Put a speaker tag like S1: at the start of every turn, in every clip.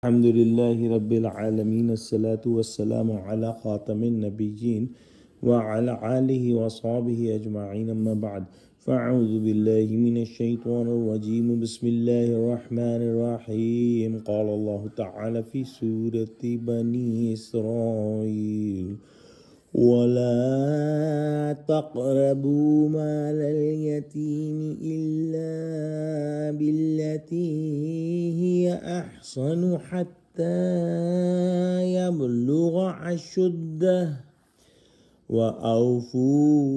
S1: الحمد لله رب العالمين الصلاة والسلام على خاتم النبيين وعلى آله وصحبه أجمعين أما بعد فأعوذ بالله من الشيطان الرجيم بسم الله الرحمن الرحيم قال الله تعالى في سورة بني إسرائيل ولا تقربوا مال اليتيم إلا بالتي هي أحسن حتى يبلغ أشده وأوفوا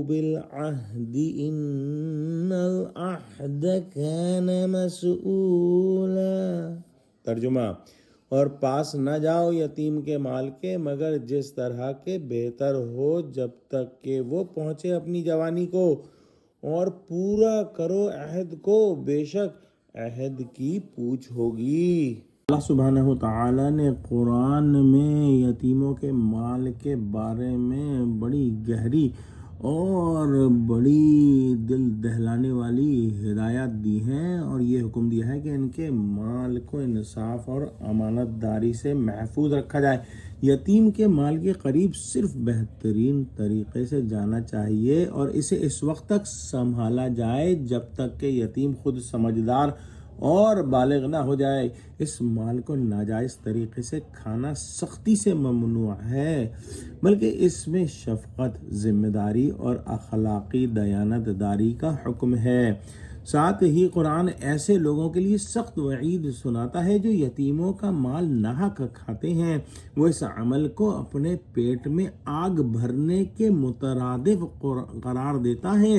S1: بالعهد إن العهد كان مسؤولا۔ ترجمہ، اور پاس نہ جاؤ یتیم کے مال کے مگر جس طرح کے بہتر ہو جب تک کہ وہ پہنچے اپنی جوانی کو، اور پورا کرو عہد کو، بے شک عہد کی پوچھ ہوگی۔ اللہ سبحانہ وتعالی نے قرآن میں یتیموں کے مال کے بارے میں بڑی گہری اور بڑی دل دہلانے والی ہدایات دی ہیں، اور یہ حکم دیا ہے کہ ان کے مال کو انصاف اور امانت داری سے محفوظ رکھا جائے۔ یتیم کے مال کے قریب صرف بہترین طریقے سے جانا چاہیے اور اسے اس وقت تک سنبھالا جائے جب تک کہ یتیم خود سمجھدار اور بالغ نہ ہو جائے۔ اس مال کو ناجائز طریقے سے کھانا سختی سے ممنوع ہے، بلکہ اس میں شفقت، ذمہ داری اور اخلاقی دیانت داری کا حکم ہے۔ ساتھ ہی قرآن ایسے لوگوں کے لیے سخت وعید سناتا ہے جو یتیموں کا مال ناحق کھاتے ہیں۔ وہ اس عمل کو اپنے پیٹ میں آگ بھرنے کے مترادف قرار دیتا ہے،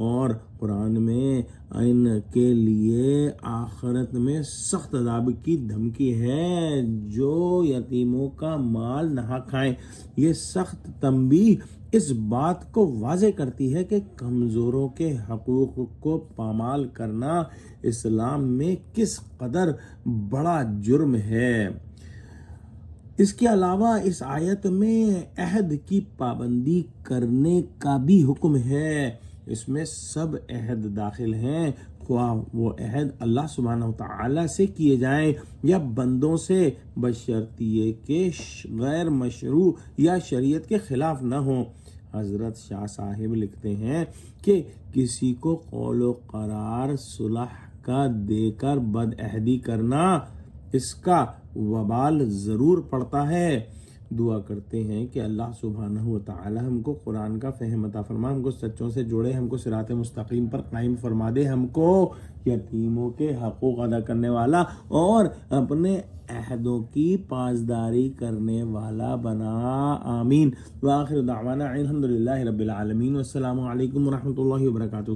S1: اور قرآن میں ان کے لیے آخرت میں سخت عذاب کی دھمکی ہے جو یتیموں کا مال نہ کھائیں۔ یہ سخت تنبیہ اس بات کو واضح کرتی ہے کہ کمزوروں کے حقوق کو پامال کرنا اسلام میں کس قدر بڑا جرم ہے۔ اس کے علاوہ اس آیت میں عہد کی پابندی کرنے کا بھی حکم ہے۔ اس میں سب عہد داخل ہیں، خواہ وہ عہد اللہ سبحانہ وتعالی سے کیے جائیں یا بندوں سے، بشرط یہ کہ غیر مشروع یا شریعت کے خلاف نہ ہوں۔ حضرت شاہ صاحب لکھتے ہیں کہ کسی کو قول و قرار صلح کا دے کر بد عہدی کرنا، اس کا وبال ضرور پڑتا ہے۔ دعا کرتے ہیں کہ اللہ سبحانہ وتعالی ہم کو قرآن کا فہم عطا فرما، ہم کو سچوں سے جوڑے، ہم کو صراط مستقیم پر قائم فرما دے، ہم کو یتیموں کے حقوق ادا کرنے والا اور اپنے عہدوں کی پاسداری کرنے والا بنا، آمین۔ وآخر دعوانا الحمدللہ رب العالمین، والسلام علیکم ورحمۃ اللہ وبرکاتہ۔